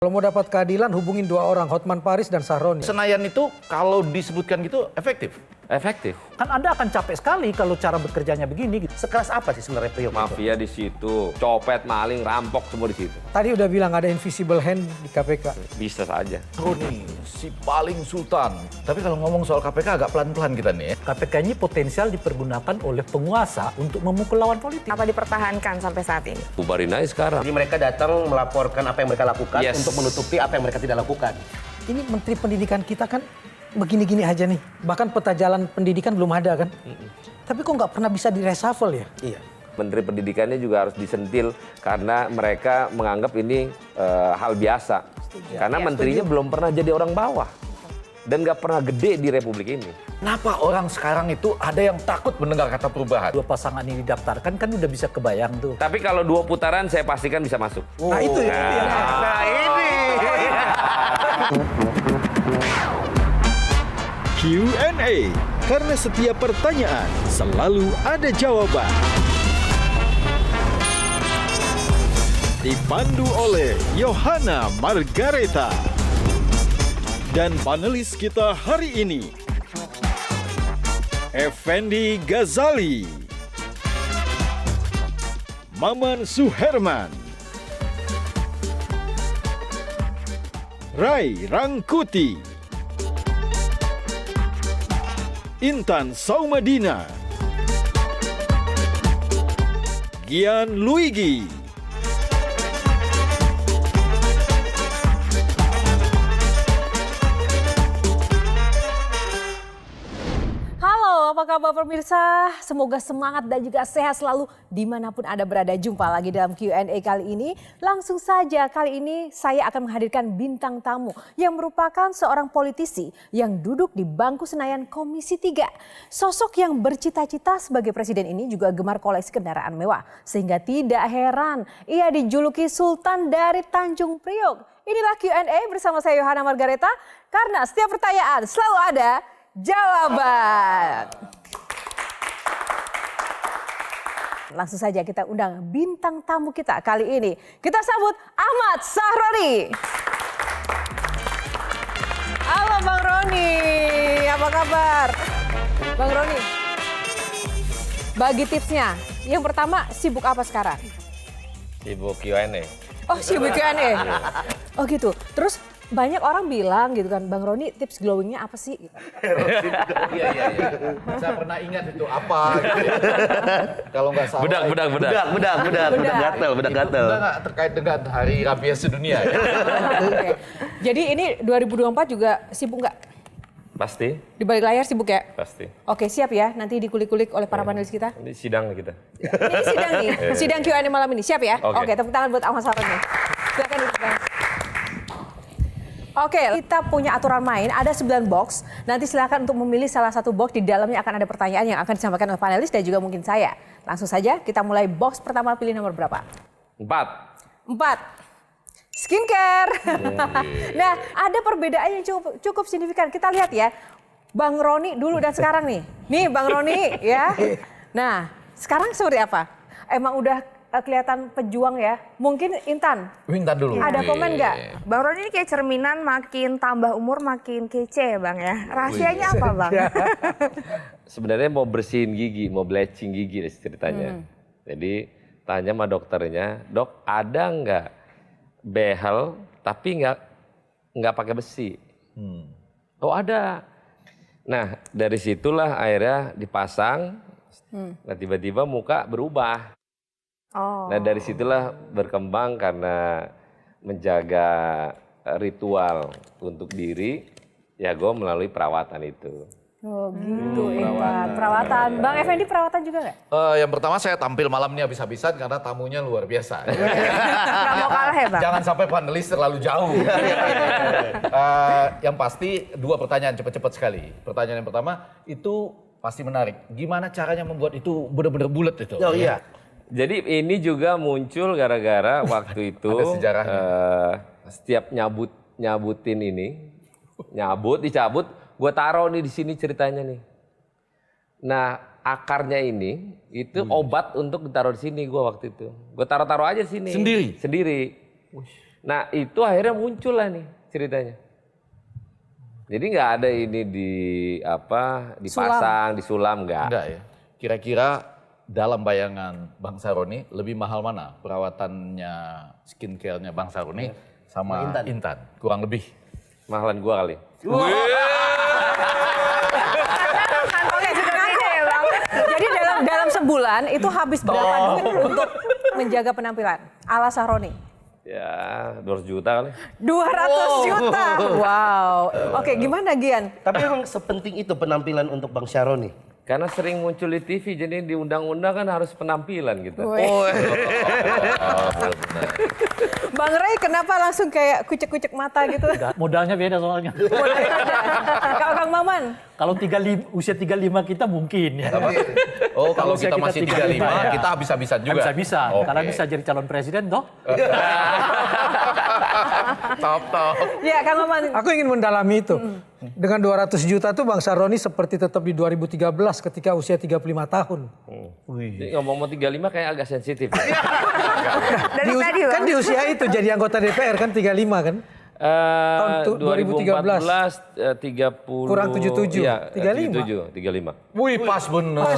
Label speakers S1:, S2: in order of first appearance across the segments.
S1: Kalau mau dapat keadilan hubungin dua orang, Hotman Paris dan Sahroni.
S2: Senayan itu kalau disebutkan gitu efektif.
S3: Efektif.
S4: Kan Anda akan capek sekali kalau cara bekerjanya begini.
S5: Sekeras apa sih sebenarnya Priok itu?
S3: Mafia di situ, copet, maling, rampok semua di situ.
S1: Tadi udah bilang ada invisible hand di KPK.
S3: Bisa saja.
S2: Roni, si paling sultan. Tapi kalau ngomong soal KPK agak pelan-pelan kita nih ya.
S4: KPK ini potensial dipergunakan oleh penguasa untuk memukul lawan politik.
S6: Apa dipertahankan sampai saat ini?
S3: Bubarin aja sekarang.
S5: Jadi mereka datang melaporkan apa yang mereka lakukan
S3: Yes.
S5: untuk menutupi apa yang mereka tidak lakukan.
S1: Ini Menteri Pendidikan kita kan begini-gini aja nih. Bahkan peta jalan pendidikan belum ada kan. Tapi kok nggak pernah bisa di-reshuffle ya?
S5: Iya.
S3: Menteri Pendidikannya juga harus disentil karena mereka menganggap ini hal biasa. Karena menterinya belum pernah jadi orang bawah. Dan nggak pernah gede di Republik ini.
S2: Kenapa orang sekarang itu ada yang takut mendengar kata perubahan?
S4: Dua pasangan ini didaftarkan kan udah bisa kebayang tuh.
S3: Tapi kalau 2 putaran saya pastikan bisa masuk.
S1: Nah itu ya.
S5: Nah ini.
S7: Q&A, karena setiap pertanyaan selalu ada jawaban. Dipandu oleh Yohana Margareta. Dan panelis kita hari ini, Effendi Ghazali, Maman Suherman, Rai Rangkuti, Intan Saumadina, Gian Luigi,
S6: Halo, apa kabar pemirsa? Semoga semangat dan juga sehat selalu dimanapun Anda berada. Jumpa lagi dalam Q&A kali ini. Langsung saja kali ini saya akan menghadirkan bintang tamu yang merupakan seorang politisi yang duduk di bangku Senayan Komisi 3. Sosok yang bercita-cita sebagai presiden ini juga gemar koleksi kendaraan mewah. Sehingga tidak heran ia dijuluki Sultan dari Tanjung Priok. Inilah Q&A bersama saya Yohana Margareta. Karena setiap pertanyaan selalu ada jawaban. Langsung saja kita undang bintang tamu kita kali ini. Kita sambut Ahmad Sahroni. Halo Bang Roni, apa kabar? Bang Roni, bagi tipsnya. Yang pertama, sibuk apa sekarang?
S3: Sibuk Q&A.
S6: Oh, sibuk Q&A. Oh gitu. Terus banyak orang bilang gitu kan, Bang Roni tips glowingnya apa sih? Gitu.
S2: Iya. Saya pernah ingat itu apa. Gitu. Kalau nggak salah.
S5: Budak gatel.
S2: Itu nggak terkait dengan Hari Rabies Sedunia. Ya?
S6: Oke. Jadi ini 2024 juga sibuk nggak?
S3: Pasti,
S6: Di balik layar sibuk ya?
S3: pasti.
S6: Oke, siap ya. Nanti dikulik-kulik oleh para panelis kita.
S3: Ini sidang kita.
S6: Ini sidang nih, sidang Q&A malam ini. Siap ya?
S3: Oke.
S6: Oke, tepuk tangan buat Ahmad Sahroni. Silakan duduk, Bang. Oke, kita punya aturan main, ada 9 box. Nanti silakan untuk memilih salah satu box, di dalamnya akan ada pertanyaan yang akan disampaikan oleh panelis dan juga mungkin saya. Langsung saja kita mulai box pertama, pilih nomor berapa?
S3: 4.
S6: 4. Skincare. Nah, ada perbedaan yang cukup signifikan. Kita lihat ya, Bang Roni dulu dan sekarang nih. Nih Bang Roni ya. Nah, sekarang seperti apa? Emang udah kelihatan pejuang ya. Mungkin Intan.
S2: Intan dulu.
S6: Ada komen nggak?
S8: Bang Roni ini kayak cerminan, makin tambah umur makin kece ya Bang ya. Rahasianya apa Bang?
S3: Sebenarnya mau bersihin gigi, mau bleaching gigi ceritanya. Jadi tanya sama dokternya, dok ada nggak behel tapi nggak pakai besi? Oh ada. Nah dari situlah akhirnya dipasang. Nah tiba-tiba muka berubah.
S8: Oh.
S3: Nah dari situlah berkembang karena menjaga ritual untuk diri, ya gue melalui perawatan itu.
S6: Oh gitu, Intan. Perawatan. Bang Effendi perawatan juga nggak?
S2: Yang pertama saya tampil malam ini habis-habisan karena tamunya luar biasa.
S8: Nggak mau kalah ya Bang?
S2: Jangan sampai panelis terlalu jauh. Yang pasti 2 pertanyaan cepat-cepat sekali. Pertanyaan yang pertama itu pasti menarik. Gimana caranya membuat itu benar-benar bulat itu?
S5: Oh iya.
S3: Jadi ini juga muncul gara-gara waktu itu
S2: Ada sejarahnya.
S3: Setiap nyabutin ini, dicabut, gue taruh nih di sini ceritanya nih. Nah akarnya ini itu obat untuk ditaruh di sini gue waktu itu. Gue taruh aja sini.
S2: Sendiri?
S3: Sendiri. Nah itu akhirnya muncul lah nih ceritanya. Jadi nggak ada ini dipasang, disulam nggak.
S2: Enggak ya. Kira-kira dalam bayangan Bang Saroni lebih mahal mana perawatannya skincare-nya Bang Saroni sama Intan? Kurang lebih.
S3: Mahalan gua kali.
S8: Kantongnya juga gede ya Bang.
S6: Jadi dalam sebulan itu habis berapa duit untuk menjaga penampilan? Ala Sahroni.
S3: Ya 200 juta kali.
S6: 200 juta. Wow. Oke, gimana Gian?
S5: Tapi emang sepenting itu penampilan untuk Bang Syaroni.
S3: Karena sering muncul di TV, jadi di undang-undang kan harus penampilan gitu.
S6: Bang Ray kenapa langsung kayak kucek-kucek mata gitu?
S4: Modalnya beda soalnya.
S6: Kalau Kang Maman?
S4: Kalau usia 35 kita mungkin ya.
S2: Oh, kalau
S4: usia
S2: kita masih 35,
S4: ya.
S2: kita habis-habisan juga.
S4: Bisa,
S2: Oke.
S4: karena bisa jadi calon presiden toh.
S2: Top.
S6: Ya, Kang Maman.
S1: Aku ingin mendalami itu. Dengan 200 juta tuh Bang Saroni seperti tetap di 2013 ketika usia 35 tahun.
S3: Jadi ngomong 35 kayak agak sensitif.
S8: Dari tadi
S1: Kan
S8: Bang.
S1: di usia itu jadi anggota DPR kan 35 kan? Tahun
S3: 2013 30
S1: Kurang 77,
S3: iya,
S1: 35.
S3: 35.
S2: Wih, pas bener.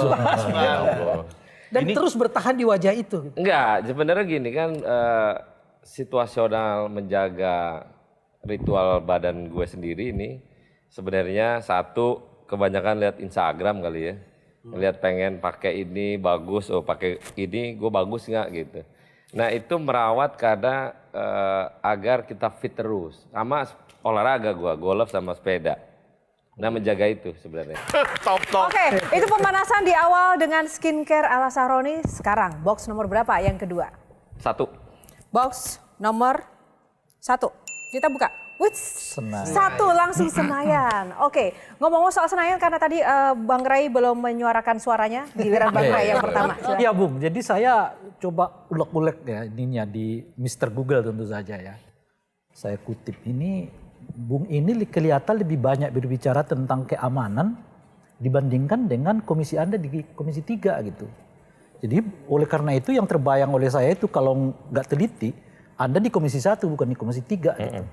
S2: Ya Allah.
S1: Dan terus bertahan di wajah itu.
S3: Enggak, sebenarnya gini kan situasional menjaga ritual badan gue sendiri ini sebenarnya satu kebanyakan lihat Instagram kali ya. Lihat pengen pakai ini bagus, pakai ini gue bagus nggak gitu. Nah itu merawat karena agar kita fit terus sama olahraga gue golf sama sepeda. Nah menjaga itu sebenarnya.
S6: Oke, itu pemanasan di awal dengan skincare ala Sahroni. Sekarang box nomor berapa yang kedua?
S3: 1.
S6: Box nomor 1. Kita buka. Wih, 1 langsung Senayan. Oke, ngomong-ngomong soal Senayan karena tadi Bang Ray belum menyuarakan suaranya. Giliran Bang Ray yang pertama. Silakan.
S4: Iya Bung, jadi saya coba ulek-ulek ya ininya di Mr. Google tentu saja ya. Saya kutip ini, Bung ini kelihatan lebih banyak berbicara tentang keamanan dibandingkan dengan komisi Anda di komisi 3 gitu. Jadi oleh karena itu yang terbayang oleh saya itu kalau nggak teliti, Anda di komisi 1 bukan di komisi 3 gitu.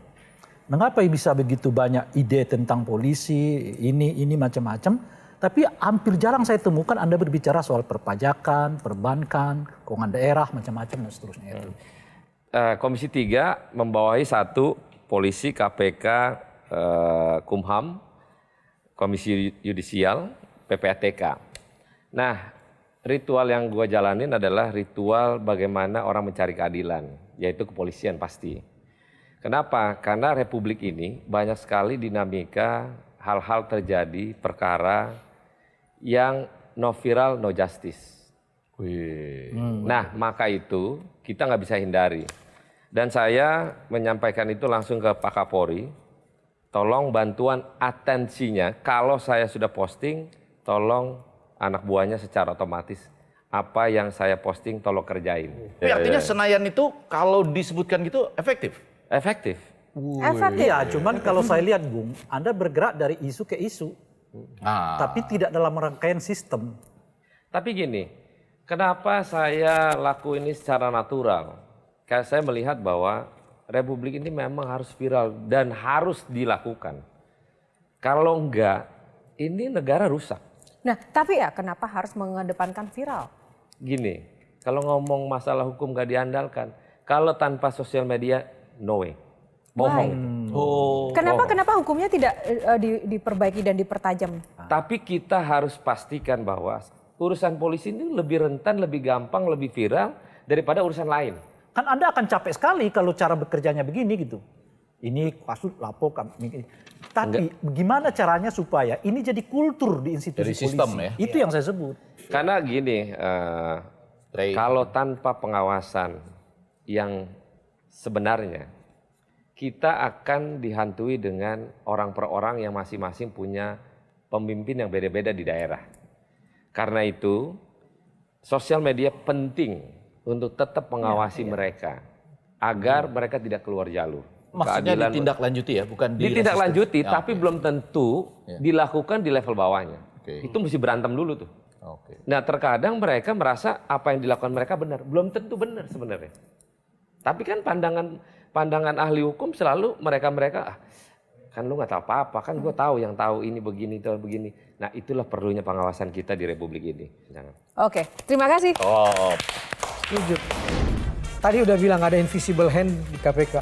S4: Mengapa bisa begitu banyak ide tentang polisi, ini macam-macam, tapi hampir jarang saya temukan Anda berbicara soal perpajakan, perbankan, keuangan daerah, macam-macam dan seterusnya itu.
S3: Komisi 3 membawahi 1 polisi, KPK, Kumham, Komisi Yudisial, PPATK. Nah, ritual yang gue jalanin adalah ritual bagaimana orang mencari keadilan, yaitu kepolisian pasti. Kenapa? Karena Republik ini banyak sekali dinamika, hal-hal terjadi, perkara yang no viral, no justice. Nah, maka itu kita nggak bisa hindari. Dan saya menyampaikan itu langsung ke Pak Kapolri, tolong bantuan atensinya, kalau saya sudah posting, tolong anak buahnya secara otomatis apa yang saya posting tolong kerjain.
S2: Tapi artinya Senayan itu kalau disebutkan gitu efektif?
S3: Efektif.
S6: Efektif.
S4: Iya, cuman kalau saya lihat Bung, Anda bergerak dari isu ke isu, tapi tidak dalam rangkaian sistem.
S3: Tapi gini, kenapa saya laku ini secara natural? Karena saya melihat bahwa Republik ini memang harus viral dan harus dilakukan. Kalau enggak, ini negara rusak.
S6: Nah, tapi ya kenapa harus mengedepankan viral?
S3: Gini, kalau ngomong masalah hukum gak diandalkan, kalau tanpa sosial media, no way. Bohong.
S6: Kenapa hukumnya tidak diperbaiki dan dipertajam?
S3: Tapi kita harus pastikan bahwa urusan polisi ini lebih rentan, lebih gampang, lebih viral daripada urusan lain.
S4: Kan Anda akan capek sekali kalau cara bekerjanya begini gitu. Ini kasus laporkan. Tapi bagaimana caranya supaya ini jadi kultur di institusi
S2: Jadi sistem
S4: polisi?
S2: ya?
S4: Itu yang saya sebut.
S3: Karena gini, kalau tanpa pengawasan yang sebenarnya, kita akan dihantui dengan orang per orang yang masing-masing punya pemimpin yang beda-beda di daerah. Karena itu, sosial media penting untuk tetap mengawasi mereka, agar mereka tidak keluar jalur.
S2: Maksudnya
S3: Keadilan
S2: ditindaklanjuti ya, bukan
S3: ditindaklanjuti,
S2: Ya,
S3: tapi belum tentu dilakukan di level bawahnya. Itu mesti berantem dulu tuh. Nah terkadang mereka merasa apa yang dilakukan mereka benar, belum tentu benar sebenarnya. Tapi kan pandangan pandangan ahli hukum selalu mereka kan lu nggak tahu apa-apa, kan gue tahu yang tahu ini begini, tahu begini. Nah itulah perlunya pengawasan kita di Republik ini. Jangan.
S6: Oke, terima kasih.
S2: Oh,
S1: Setuju. Tadi udah bilang ada invisible hand di KPK.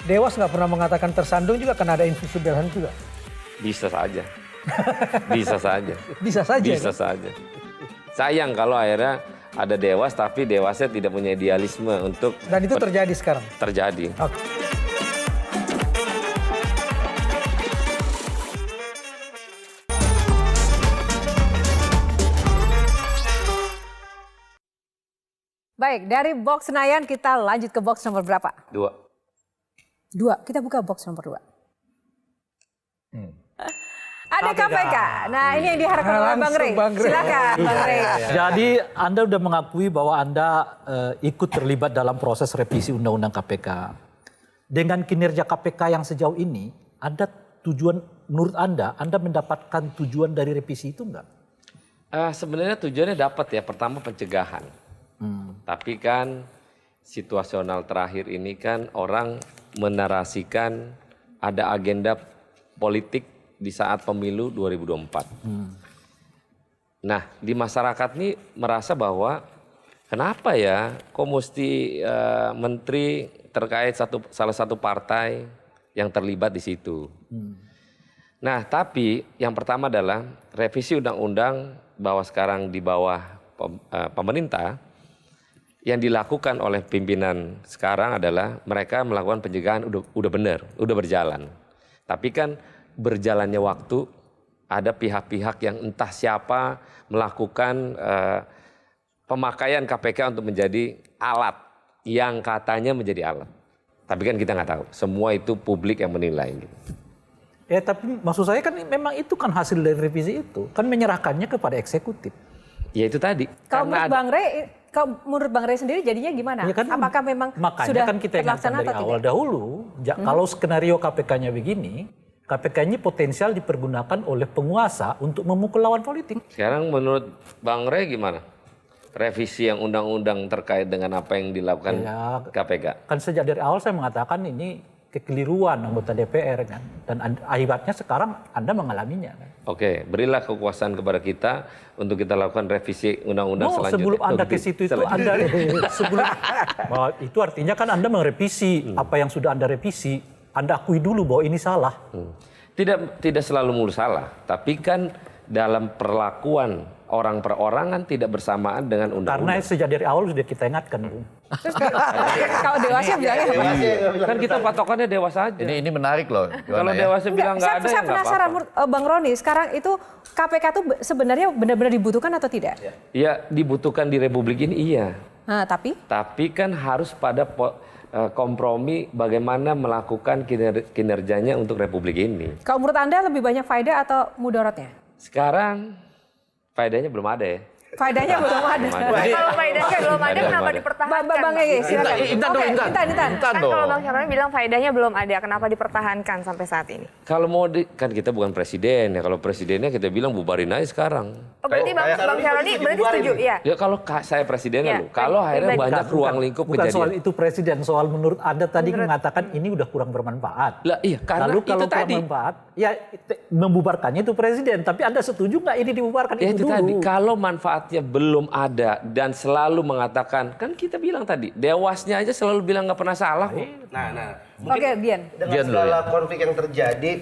S1: Dewas nggak pernah mengatakan tersandung juga kan ada invisible hand juga.
S3: Bisa saja. Bisa saja.
S1: Bisa saja.
S3: Bisa
S1: kan?
S3: saja. Sayang kalau akhirnya ada Dewas tapi Dewasnya tidak punya idealisme untuk
S1: Dan itu terjadi sekarang.
S3: terjadi.
S1: Oke.
S6: Baik, dari box Senayan kita lanjut ke box nomor berapa?
S3: 2.
S6: 2. Kita buka box nomor 2. Ada KPK. Nah, ini yang diharapkan oleh Bang Rey. Silakan, Bang Rey.
S4: Jadi Anda sudah mengakui bahwa Anda ikut terlibat dalam proses revisi Undang-Undang KPK. Dengan kinerja KPK yang sejauh ini, ada tujuan menurut Anda mendapatkan tujuan dari revisi itu enggak?
S3: Sebenarnya tujuannya dapat ya. Pertama pencegahan. Tapi kan situasional terakhir ini kan orang menarasikan ada agenda politik di saat pemilu 2024. Nah di masyarakat ini merasa bahwa kenapa ya kok mesti menteri terkait salah satu partai yang terlibat di situ. Nah tapi yang pertama adalah revisi undang-undang bahwa sekarang di bawah pemerintah yang dilakukan oleh pimpinan sekarang adalah mereka melakukan pencegahan udah benar, udah berjalan. Tapi kan berjalannya waktu ada pihak-pihak yang entah siapa melakukan pemakaian KPK untuk menjadi alat yang katanya menjadi alat. Tapi kan kita nggak tahu. Semua itu publik yang menilai. Gitu.
S4: Ya tapi maksud saya kan memang itu kan hasil dari revisi itu. Kan menyerahkannya kepada eksekutif.
S3: Ya itu tadi.
S6: Kalau menurut Bang Rey sendiri jadinya gimana?
S4: Ya kan,
S6: Apakah memang
S4: makanya
S6: sudah
S4: kan kita ingatkan
S6: terlaksana
S4: dari
S6: atau
S4: awal
S6: tidak?
S4: dahulu, kalau skenario KPK-nya begini, KPK ini potensial dipergunakan oleh penguasa untuk memukul lawan politik.
S3: Sekarang menurut Bang Rey gimana? Revisi yang undang-undang terkait dengan apa yang dilakukan
S4: Ya,
S3: KPK.
S4: Kan sejak dari awal saya mengatakan ini kekeliruan anggota DPR kan, dan akibatnya sekarang Anda mengalaminya. Kan?
S3: Oke, berilah kekuasaan kepada kita untuk kita lakukan revisi undang-undang selanjutnya.
S4: Sebelum Anda ke situ itu Anda bahwa itu artinya kan Anda merevisi apa yang sudah Anda revisi. Anda akui dulu bahwa ini salah.
S3: Tidak selalu mulu salah, tapi kan dalam perlakuan orang per orang kan tidak bersamaan dengan undang-undang.
S4: Karena sejak dari awal sudah kita ingatkan, Bung.
S6: Terus kalau Dewasnya bilangnya apa?
S3: Kan kita patokannya Dewas aja.
S2: ini menarik loh.
S3: Kalau Dewasnya bilang nggak ada,
S6: saya
S3: ya nggak
S6: penasaran,
S3: apa-apa.
S6: Bang Roni, sekarang itu KPK tuh sebenarnya benar-benar dibutuhkan atau tidak?
S3: Ya dibutuhkan di Republik ini iya.
S6: Nah, tapi
S3: kan harus pada kompromi bagaimana melakukan kinerjanya untuk Republik ini.
S6: kalau menurut Anda lebih banyak faedah atau mudaratnya?
S3: Sekarang faedahnya belum ada ya.
S6: Faedahnya belum ada.
S8: Kalau faedahnya belum ada, kenapa dipertahankan?
S6: Bang Ege, silakan.
S2: Intan dong, Intan.
S6: Intan.
S8: Kan kalau Bang Syaroni bilang faedahnya belum ada, kenapa dipertahankan sampai saat ini?
S3: Kalau mau kan kita bukan presiden ya. Kalau presidennya kita bilang bubarin aja sekarang.
S8: Oh, berarti Bang Syaroni berarti setuju, ya?
S3: Ya kalau saya presidennya
S8: Ya,
S3: loh. Kalau akhirnya
S8: pribadi.
S3: banyak ruang lingkup
S4: Bukan soal
S3: kejadian.
S4: itu presiden, soal menurut Anda tadi mengatakan ini udah kurang bermanfaat.
S3: Lah iya karena
S4: Lalu kalau
S3: itu tadi.
S4: kurang bermanfaat, ya membubarkannya itu presiden. Tapi Anda setuju nggak ini dibubarkan
S3: Ya itu
S4: dulu?
S3: tadi, kalau manfaatnya belum ada dan selalu mengatakan, kan kita bilang tadi, Dewasnya aja selalu bilang nggak pernah salah kok.
S5: Nah,
S6: Oke, Dian.
S5: dengan
S2: Gian dulu
S5: segala konflik yang terjadi,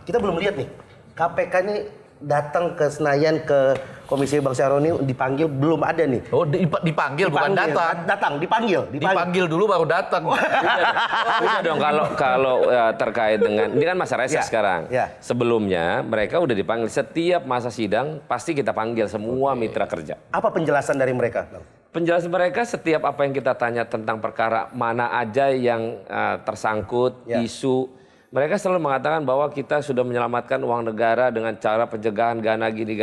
S5: kita belum lihat nih KPK ini datang ke Senayan ke Komisi Bang Syaroni dipanggil belum ada nih.
S2: Oh dipanggil bukan datang. Dipanggil dulu baru datang.
S3: Udah dong kalau terkait dengan ini kan masa reses
S5: Ya,
S3: sekarang.
S5: ya.
S3: Sebelumnya mereka udah dipanggil setiap masa sidang pasti kita panggil semua mitra kerja.
S5: Apa penjelasan dari mereka, Bang?
S3: Penjelasan mereka setiap apa yang kita tanya tentang perkara mana aja yang tersangkut
S5: Ya.
S3: isu. Mereka selalu mengatakan bahwa kita sudah menyelamatkan uang negara dengan cara pencegahan gana gini.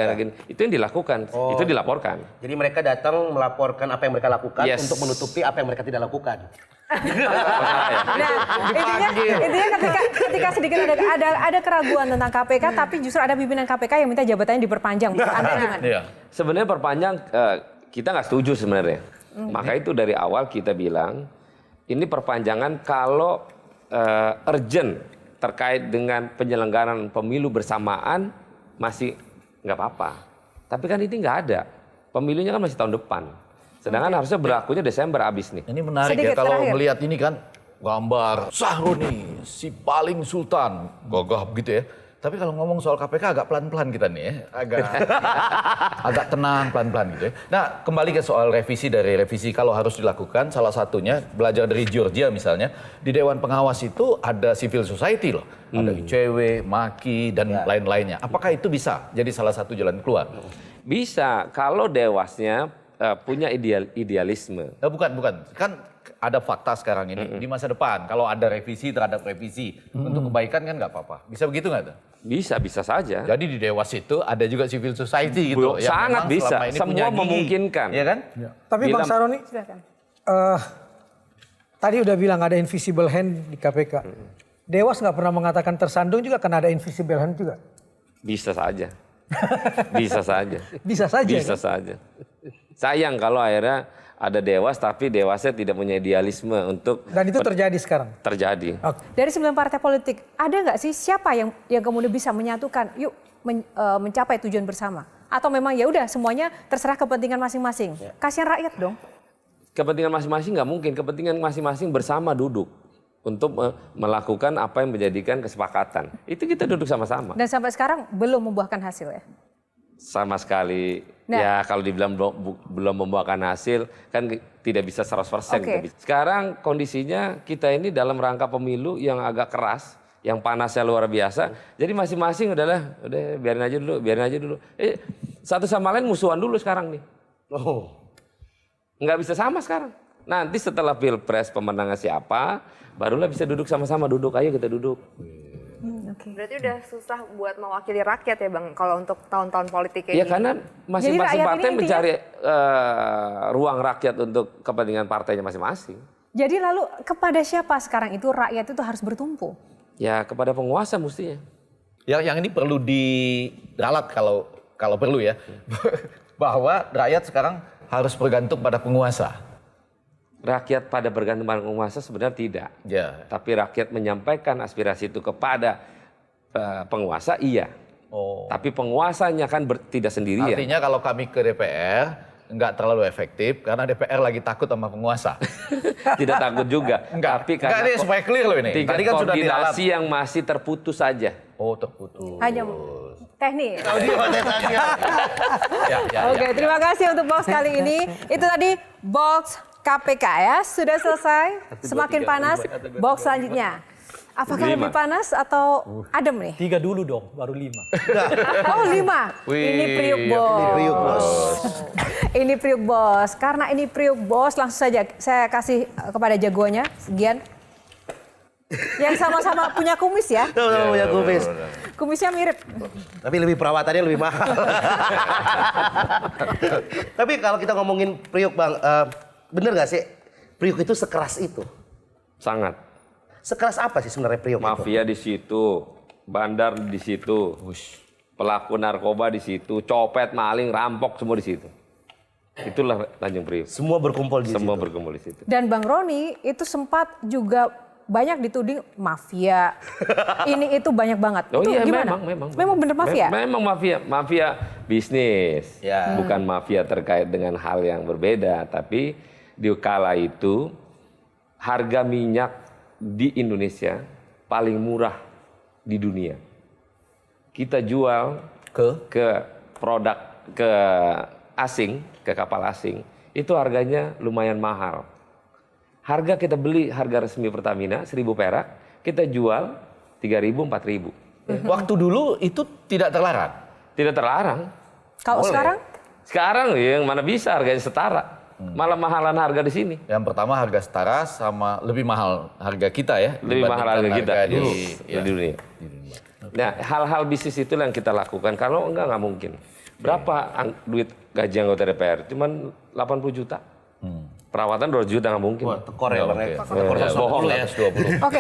S3: Itu yang dilakukan, itu dilaporkan.
S5: Jadi mereka datang melaporkan apa yang mereka lakukan
S3: Yes.
S5: untuk menutupi apa yang mereka tidak lakukan.
S6: Nah, intinya ketika sedikit ada keraguan tentang KPK, tapi justru ada pimpinan KPK yang minta jabatannya diperpanjang. Menurut Anda gimana?
S2: Iya.
S3: Sebenarnya perpanjang kita nggak setuju sebenarnya. Maka itu dari awal kita bilang ini perpanjangan kalau urgent terkait dengan penyelenggaraan pemilu bersamaan masih nggak apa-apa. Tapi kan ini nggak ada. Pemilunya kan masih tahun depan. Sedangkan harusnya berlakunya Desember habis nih.
S2: Ini menarik
S6: Sedikit
S2: ya kalau
S6: terakhir.
S2: melihat ini kan gambar Sahroni, si paling sultan, gagah gitu ya. Tapi kalau ngomong soal KPK agak pelan-pelan kita nih ya, agak tenang pelan-pelan gitu ya. Nah kembali ke soal revisi dari revisi kalau harus dilakukan salah satunya belajar dari Georgia misalnya di Dewan Pengawas itu ada civil society loh, ada ICW, MAKI dan lain-lainnya. Apakah itu bisa jadi salah satu jalan keluar?
S3: Bisa kalau Dewasnya punya idealisme.
S2: Bukan, kan ada fakta sekarang ini di masa depan kalau ada revisi terhadap revisi untuk kebaikan kan nggak apa-apa. Bisa begitu nggak tuh?
S3: Bisa saja.
S2: Jadi di Dewas itu ada juga civil society gitu. yang
S3: Sangat
S2: memang
S3: bisa,
S2: selama ini
S3: semua
S2: punya gigi.
S3: memungkinkan.
S2: Iya kan?
S1: Tapi Bang Saroni, tadi udah bilang ada invisible hand di KPK. Dewas nggak pernah mengatakan tersandung juga karena ada invisible hand juga.
S3: Bisa saja. Bisa saja.
S1: Bisa saja.
S3: Bisa
S1: kan?
S3: saja. Sayang kalau akhirnya ada Dewas tapi Dewasnya tidak punya idealisme untuk
S1: Dan itu terjadi sekarang.
S3: terjadi.
S6: Dari 9 partai politik, ada nggak sih siapa yang kemudian bisa menyatukan, yuk mencapai tujuan bersama? Atau memang ya udah semuanya terserah kepentingan masing-masing? Kasihan rakyat dong.
S3: Kepentingan masing-masing nggak mungkin, kepentingan masing-masing bersama duduk untuk melakukan apa yang menjadikan kesepakatan. Itu kita duduk sama-sama.
S6: Dan sampai sekarang belum membuahkan hasil ya?
S3: Sama sekali.
S6: Nah.
S3: Ya kalau dibilang belum membuahkan hasil kan tidak bisa 100%.
S6: Oke.
S3: Sekarang kondisinya kita ini dalam rangka pemilu yang agak keras, yang panasnya luar biasa. Jadi masing-masing udah biarin aja dulu. Satu sama lain musuhan dulu sekarang nih. Nggak bisa sama sekarang. Nanti setelah Pilpres pemenangnya siapa, barulah bisa duduk sama-sama. Ayo kita duduk.
S8: Berarti udah susah buat mewakili rakyat ya Bang, kalau untuk tahun-tahun politik kayak
S3: Ya
S8: gini.
S3: karena masing-masing
S6: rakyat
S3: partai
S6: ini intinya-
S3: mencari ruang rakyat untuk kepentingan partainya masing-masing.
S6: Jadi lalu kepada siapa sekarang itu rakyat itu harus bertumpu?
S3: Ya kepada penguasa mestinya.
S2: Yang ini perlu diralat kalau perlu ya. Bahwa rakyat sekarang harus bergantung pada penguasa.
S3: Rakyat pada bergantung pada penguasa sebenarnya tidak.
S2: Ya.
S3: Tapi rakyat menyampaikan aspirasi itu kepada penguasa iya. Tapi penguasanya kan tidak sendirian.
S2: Artinya kalau kami ke DPR nggak terlalu efektif karena DPR lagi takut sama penguasa.
S3: Tidak takut juga.
S2: Enggak.
S3: Tapi karena
S2: Ini supaya clear loh ini.
S3: tingkat
S2: Tadi kan sudah diralat.
S3: koordinasi yang masih terputus saja.
S2: Oh terputus.
S6: Hanya teknik.
S2: Ya.
S6: Oke, terima kasih untuk box kali ini. Itu tadi box KPK ya, sudah selesai. Semakin panas, box selanjutnya. Apakah
S3: 5.
S6: lebih panas atau adem nih?
S4: 3 dulu dong, baru 5.
S6: Oh 5, ini Priuk Bos. Ini Priuk Bos, karena ini Priuk Bos langsung saja saya kasih kepada jagoannya, Gian. Yang sama-sama punya kumis ya,
S5: Sama-sama punya kumis.
S6: kumisnya mirip.
S5: Tapi lebih perawatannya lebih mahal. Tapi kalau kita ngomongin Priuk Bang, bener gak sih Priuk itu sekeras itu?
S3: Sangat.
S5: Sekeras apa sih sebenarnya Priuk itu?
S3: Mafia di situ, bandar di situ, pelaku narkoba di situ, copet, maling, rampok semua di situ. Itulah Tanjung Priuk.
S5: Semua berkumpul di
S3: Semua
S5: situ.
S3: berkumpul di situ.
S6: Dan Bang Roni itu sempat juga banyak dituding mafia. Ini itu banyak banget.
S3: Oh
S6: Itu
S3: iya
S6: gimana?
S3: memang
S6: bener mafia?
S3: Memang mafia bisnis.
S2: Ya.
S3: Bukan mafia terkait dengan hal yang berbeda, tapi di kala itu harga minyak di Indonesia paling murah di dunia. Kita jual ke produk ke asing, ke kapal asing, itu harganya lumayan mahal. Harga kita beli harga resmi Pertamina 1.000 perak, kita jual 3.000, 4.000.
S2: Waktu dulu itu tidak terlarang.
S3: Tidak terlarang.
S6: Kalau
S2: Boleh.
S6: sekarang?
S3: Sekarang yang mana bisa harganya setara. Malah mahalan harga di sini.
S2: Yang pertama harga setara sama lebih mahal harga kita ya.
S3: Lebih mahal harga
S2: dibandingkan
S3: kita
S2: di
S3: dunia. Nah, hal-hal bisnis itulah yang kita lakukan. Kalau enggak mungkin. Berapa duit gaji anggota DPR? Cuman 80 juta. Perawatan 2 juta nggak mungkin.
S5: Wah, tekor ya Bang.
S2: Oke.
S5: Tekor
S2: Ya,
S5: 120
S2: bohong
S5: ya.
S2: 120.
S6: Oke,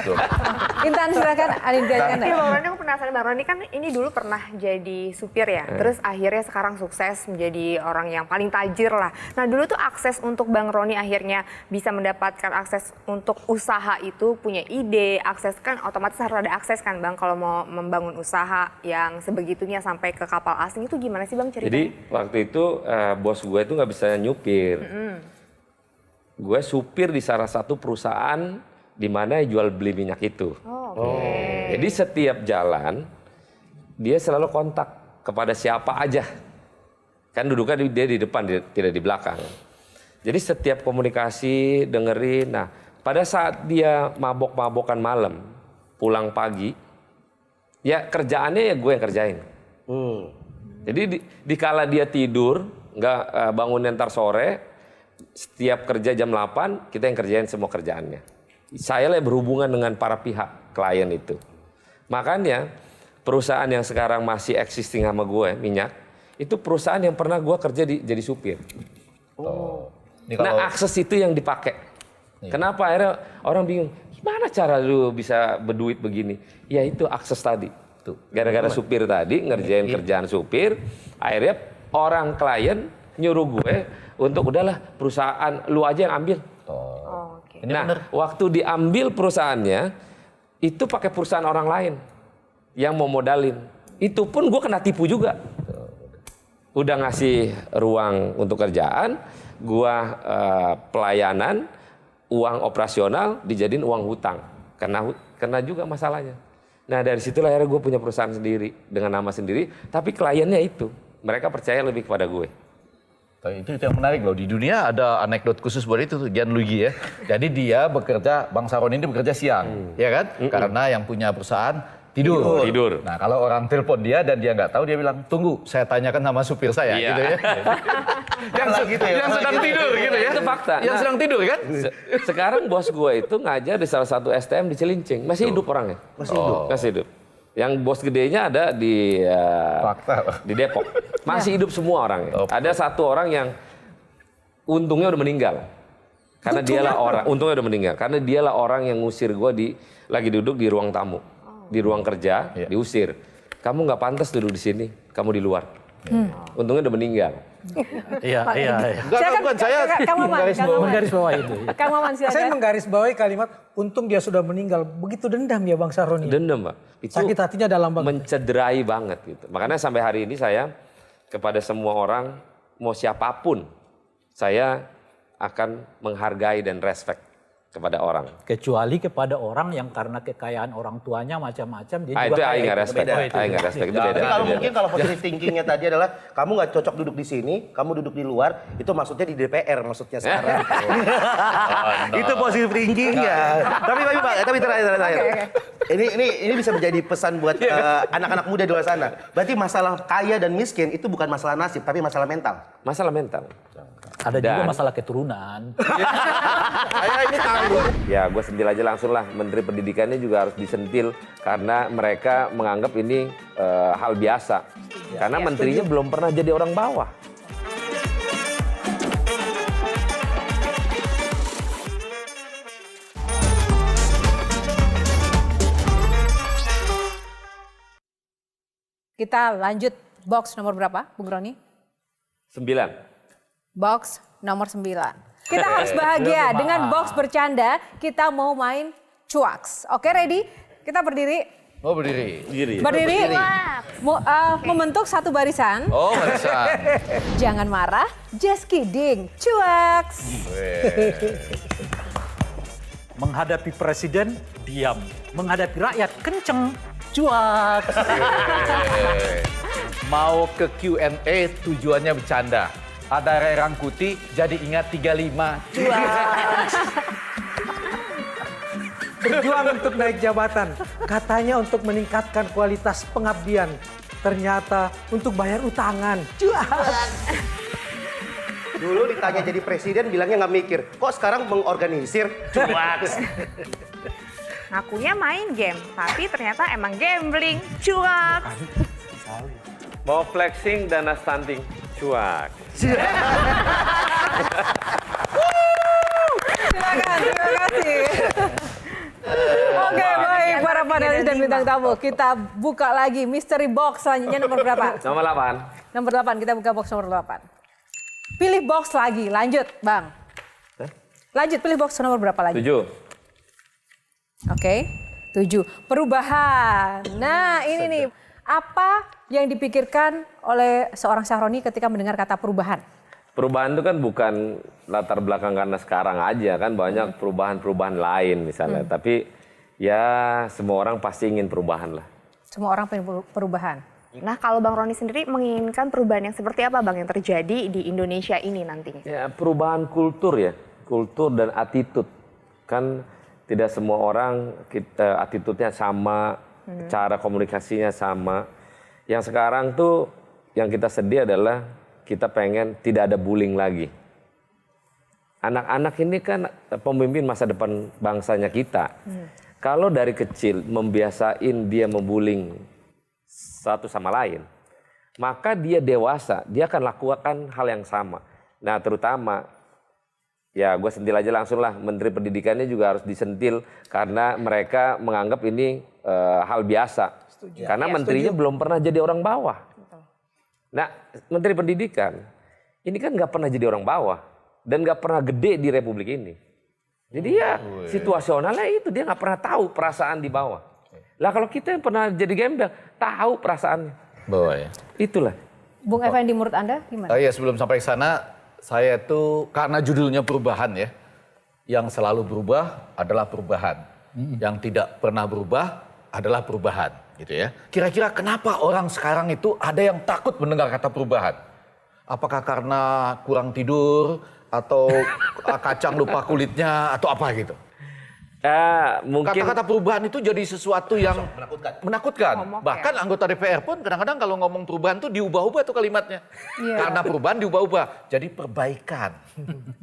S6: Intan silakan.
S8: Tapi Bang Roni, aku penasaran, Bang Roni kan ini dulu pernah jadi supir ya, terus akhirnya sekarang sukses menjadi orang yang paling tajir lah. Nah dulu tuh akses untuk Bang Roni akhirnya bisa mendapatkan akses untuk usaha itu, punya ide, akses kan otomatis harus ada akses kan Bang kalau mau membangun usaha yang sebegitunya sampai ke kapal asing itu gimana sih Bang ceritanya?
S3: Jadi waktu itu bos gue itu nggak bisa nyupir. Gue supir di salah satu perusahaan di mana jual beli minyak itu. Jadi setiap jalan dia selalu kontak kepada siapa aja. Kan duduknya dia di depan, tidak di belakang. Jadi setiap komunikasi dengerin. Nah, pada saat dia mabok-mabokan malam, pulang pagi, ya kerjaannya ya gue yang kerjain. Jadi dikala dia tidur, nggak bangun ntar sore, setiap kerja jam 8, kita yang kerjain semua kerjaannya. Saya lah berhubungan dengan para pihak klien itu. Makanya perusahaan yang sekarang masih existing sama gue, minyak, itu perusahaan yang pernah gue kerja jadi supir. Nah akses itu yang dipakai. Kenapa akhirnya orang bingung, gimana cara lu bisa berduit begini? Ya itu akses tadi. Gara-gara supir tadi, ngerjain kerjaan supir, akhirnya orang klien nyuruh gue untuk udahlah perusahaan lu aja yang ambil. Nah, waktu diambil perusahaannya itu pakai perusahaan orang lain yang mau modalin. Itu pun gue kena tipu juga. Udah ngasih ruang untuk kerjaan, gue pelayanan, uang operasional dijadiin uang hutang. Kena juga masalahnya. Nah dari situlah akhirnya gue punya perusahaan sendiri dengan nama sendiri, tapi kliennya itu mereka percaya lebih kepada gue.
S2: Itu yang menarik loh. Di dunia ada anekdot khusus buat itu tuh, Gian Luigi ya. Jadi dia bekerja, Bang Saroni ini bekerja siang, ya kan? Karena yang punya perusahaan tidur. Nah kalau orang telepon dia dan dia nggak tahu, dia bilang, tunggu, saya tanyakan sama supir saya, gitu ya. yang sedang tidur, gitu ya.
S3: Itu fakta.
S2: Yang sedang tidur kan?
S3: Sekarang bos gue itu ngajar di salah satu STM di Cilincing, masih hidup orangnya. Masih hidup. Yang bos gedenya ada di Depok. Masih hidup semua orangnya. Ada satu orang yang untungnya udah meninggal. Karena dialah orang, untungnya udah meninggal. Karena dialah orang yang ngusir gue lagi duduk di ruang tamu. Di ruang kerja, diusir. Kamu nggak pantas duduk di sini, kamu di luar. Untungnya udah meninggal.
S4: Iya.
S2: Bukan saya
S4: Menggarisbawahi itu.
S6: Kang Maman silakan.
S1: Saya menggarisbawahi kalimat untung dia sudah meninggal. Begitu dendam ya Bang Saroni.
S3: Dendam, Pak. Itu
S1: Sakit hatinya dalam banget.
S3: mencederai banget gitu. Makanya sampai hari ini saya kepada semua orang, mau siapapun, saya akan menghargai dan respect kepada orang.
S4: Kecuali kepada orang yang karena kekayaan orang tuanya macam-macam dia
S3: Itu
S4: juga
S3: I nggak respect.
S4: Itu
S3: I nggak respect. Itu beda.
S5: Tapi kalau
S3: Itu
S5: mungkin
S3: beda.
S5: kalau positive thinkingnya tadi adalah kamu nggak cocok duduk di sini, kamu duduk di luar, itu maksudnya di DPR maksudnya sekarang. Itu positive thinkingnya. Tapi terakhir. Ini bisa menjadi pesan buat anak-anak muda di luar sana. Berarti masalah kaya dan miskin itu bukan masalah nasib, tapi masalah mental.
S3: Masalah mental.
S4: ada juga masalah keturunan.
S5: Saya ini tahu.
S3: Ya, gue sentil aja langsung lah. Menteri Pendidikannya juga harus disentil karena mereka menganggap ini hal biasa. Karena menterinya belum pernah jadi orang bawah.
S6: Kita lanjut box nomor berapa, Bung Roni?
S3: 9.
S6: Box nomor 9. Kita harus bahagia dengan box bercanda. Kita mau main cuaks. Oke, ready? Kita berdiri.
S2: Oh, berdiri.
S6: Berdiri. Membentuk satu barisan.
S2: Oh, barisan.
S6: Jangan marah, just kidding. Cuaks.
S4: Menghadapi presiden, diam. Menghadapi rakyat, kenceng. Cuak.
S2: Mau ke Q&A tujuannya bercanda. Ada Ray Rangkuti, jadi ingat 35.
S1: Cuaks. Berjuang untuk naik jabatan. Katanya untuk meningkatkan kualitas pengabdian. Ternyata untuk bayar utangan. Cuaks.
S5: Dulu ditanya jadi presiden bilangnya nggak mikir. Kok sekarang mengorganisir? Cuaks.
S8: Ngakunya main game, tapi ternyata emang gambling. Cuak.
S3: Mau flexing dana stunting. Cuak.
S6: para panelis dan bintang tamu. Kita buka lagi mystery box selanjutnya nomor berapa?
S3: Nomor 8.
S6: Nomor 8, kita buka box nomor 8. Pilih box lagi, lanjut Bang. Lanjut, pilih box nomor berapa lagi?
S3: 7.
S6: Oke, 7. Perubahan. Nah ini nih, apa yang dipikirkan oleh seorang Syahroni ketika mendengar kata perubahan?
S3: Perubahan itu kan bukan latar belakang karena sekarang aja kan, banyak perubahan-perubahan lain misalnya. Tapi ya semua orang pasti ingin perubahan lah.
S6: Semua orang pengen perubahan.
S8: Nah, kalau Bang Roni sendiri menginginkan perubahan yang seperti apa Bang yang terjadi di Indonesia ini nantinya?
S3: Ya perubahan kultur ya, kultur dan attitude. Kan tidak semua orang attitude-nya sama, cara komunikasinya sama. Yang sekarang tuh yang kita sedih adalah kita pengen tidak ada bullying lagi. Anak-anak ini kan pemimpin masa depan bangsanya kita. Kalau dari kecil membiasain dia membullying satu sama lain, maka dia dewasa, dia akan lakukan hal yang sama. Nah terutama, ya gue sentil aja langsung lah, Menteri Pendidikannya juga harus disentil karena mereka menganggap ini hal biasa. Karena menterinya belum pernah jadi orang bawah. Nah Menteri Pendidikan ini kan nggak pernah jadi orang bawah dan nggak pernah gede di Republik ini. Jadi ya situasionalnya itu, dia nggak pernah tahu perasaan di bawah. Lah kalau kita yang pernah jadi gembel, tahu perasaannya.
S2: Bawa ya.
S3: Itulah.
S6: Bung Effendi, menurut Anda gimana?
S2: Iya, sebelum sampai ke sana, saya tuh karena judulnya perubahan ya. Yang selalu berubah adalah perubahan. Yang tidak pernah berubah adalah perubahan, gitu ya. Kira-kira kenapa orang sekarang itu ada yang takut mendengar kata perubahan? Apakah karena kurang tidur atau kacang lupa kulitnya atau apa gitu?
S3: Mungkin
S2: Kata-kata perubahan itu jadi sesuatu yang menakutkan.
S8: Momok
S2: Bahkan anggota DPR pun kadang-kadang kalau ngomong perubahan tuh diubah-ubah tuh kalimatnya. Karena perubahan diubah-ubah. Jadi perbaikan.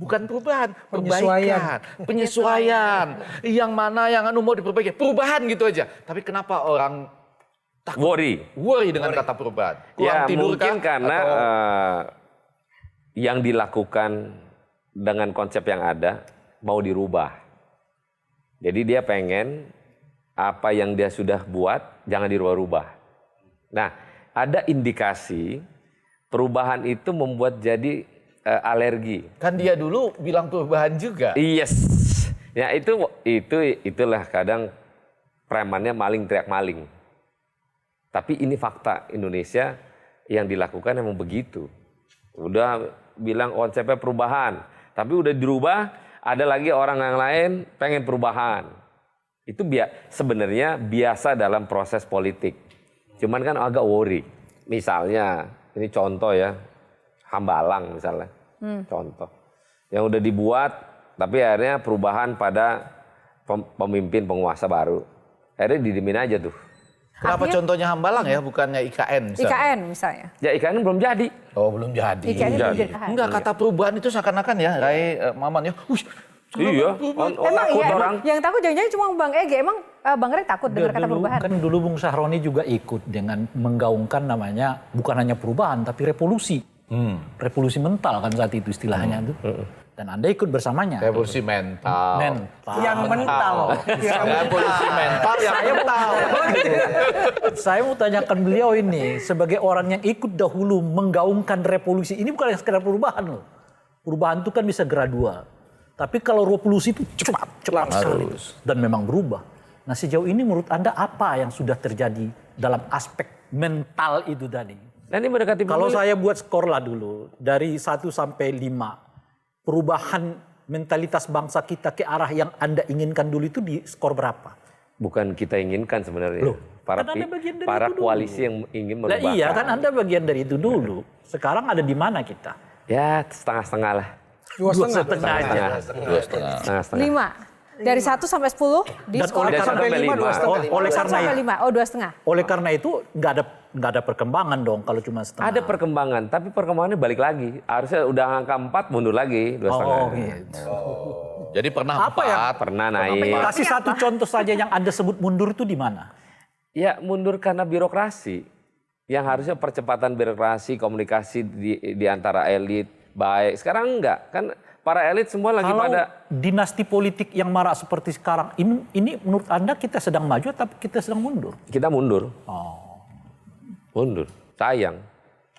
S2: Bukan perubahan, perbaikan. Penyesuaian. Yang mana yang mau diperbaiki. Perubahan gitu aja. Tapi kenapa orang takut? Worry dengan kata perubahan. Kurang
S3: ya
S2: tidur
S3: mungkin
S2: kah?
S3: karena yang dilakukan dengan konsep yang ada mau dirubah. Jadi dia pengen apa yang dia sudah buat jangan dirubah-rubah. Nah, ada indikasi perubahan itu membuat jadi alergi.
S2: Kan dia dulu bilang perubahan juga.
S3: Yes. Ya itulah kadang premannya maling teriak maling. Tapi ini fakta Indonesia yang dilakukan memang begitu. Udah bilang konsepnya perubahan, tapi udah dirubah. Ada lagi orang yang lain pengen perubahan. Itu sebenarnya biasa dalam proses politik. Cuman kan agak worry. Misalnya, ini contoh ya, Hambalang misalnya. Contoh. Yang udah dibuat, tapi akhirnya perubahan pada pemimpin penguasa baru. Akhirnya didimin aja tuh.
S2: Kenapa contohnya Hambalang ya, bukannya IKN misalnya?
S6: IKN misalnya.
S3: Ya IKN belum jadi.
S2: Oh belum jadi.
S6: IKN belum jadi.
S2: Enggak, kata perubahan itu seakan-akan ya, Maman ya.
S3: Iya,
S6: Emang
S3: takut
S6: iya,
S3: orang.
S6: yang takut jangan-jangan cuma Bang Ege. Emang Bang Rey takut dengar kata perubahan?
S4: Kan dulu Bung Syahroni juga ikut dengan menggaungkan namanya bukan hanya perubahan tapi revolusi. Revolusi mental kan saat itu istilahnya itu. Dan Anda ikut bersamanya.
S2: Revolusi mental.
S4: Yang mental.
S2: Revolusi mental yang mental.
S4: Saya mau tanyakan beliau ini sebagai orang yang ikut dahulu menggaungkan revolusi. Ini bukan yang sekedar perubahan loh. Perubahan itu kan bisa gradual. Tapi kalau revolusi itu cepat sekali. Dan memang berubah. Nah sejauh ini menurut Anda apa yang sudah terjadi dalam aspek mental itu tadi?
S3: Nah, ini mendekati
S4: Kalau saya buat skor lah dulu. Dari 1 sampai 5. Perubahan mentalitas bangsa kita ke arah yang Anda inginkan dulu itu di skor berapa?
S3: bukan kita inginkan sebenarnya.
S4: Loh,
S3: Para
S4: kan Anda bagian dari
S3: para
S4: itu dulu.
S3: koalisi yang ingin
S4: Nah,
S3: merubah.
S4: iya kan Anda bagian dari itu dulu. Sekarang ada di mana kita?
S3: Ya setengah-setengah lah.
S1: Dua setengah aja.
S3: Setengah-setengah.
S6: 5. Dari 1 sampai 10 di
S4: Dan
S6: skor
S4: oleh
S3: Dari 1 sampai 5.
S4: oleh
S6: 1
S4: karena
S6: sampai
S4: itu,
S6: 5. Oh, 2,5.
S4: oleh karena itu nggak ada perkembangan dong kalau cuma setengah.
S3: Ada perkembangan, tapi perkembangannya balik lagi. Harusnya udah angka 4 mundur lagi 2,5.
S4: Oh, gitu.
S2: Jadi pernah
S4: Apa yang-
S2: 4.
S3: Pernah naik.
S4: Kasih satu contoh saja yang Anda sebut mundur itu di mana?
S3: Ya mundur karena birokrasi. Yang harusnya percepatan birokrasi, komunikasi di antara elit baik. Sekarang enggak. Kan para elit semua lagi
S4: Kalau
S3: pada
S4: dinasti politik yang marak seperti sekarang, ini menurut Anda kita sedang maju atau kita sedang mundur?
S3: kita mundur.
S4: Oh.
S3: Mundur. Sayang.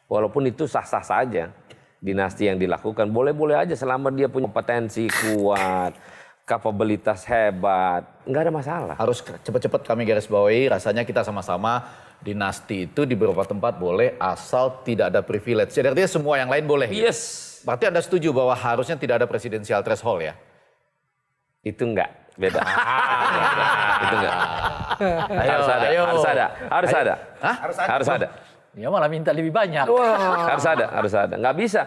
S3: Walaupun itu sah-sah saja. Dinasti yang dilakukan boleh-boleh aja selama dia punya potensi kuat, kapabilitas hebat, nggak ada masalah.
S2: Harus cepat-cepat kami garis bawahi, rasanya kita sama-sama dinasti itu di beberapa tempat boleh asal tidak ada privilege. Jadi artinya semua yang lain boleh. gitu.
S3: Yes.
S2: Berarti Anda setuju bahwa harusnya tidak ada presidensial threshold ya?
S3: Itu enggak, beda. Itu enggak.
S2: Ayo.
S3: Harus ada.
S2: Hah?
S3: Harus ada.
S4: Ya malah minta lebih banyak.
S3: Harus ada. Nggak bisa.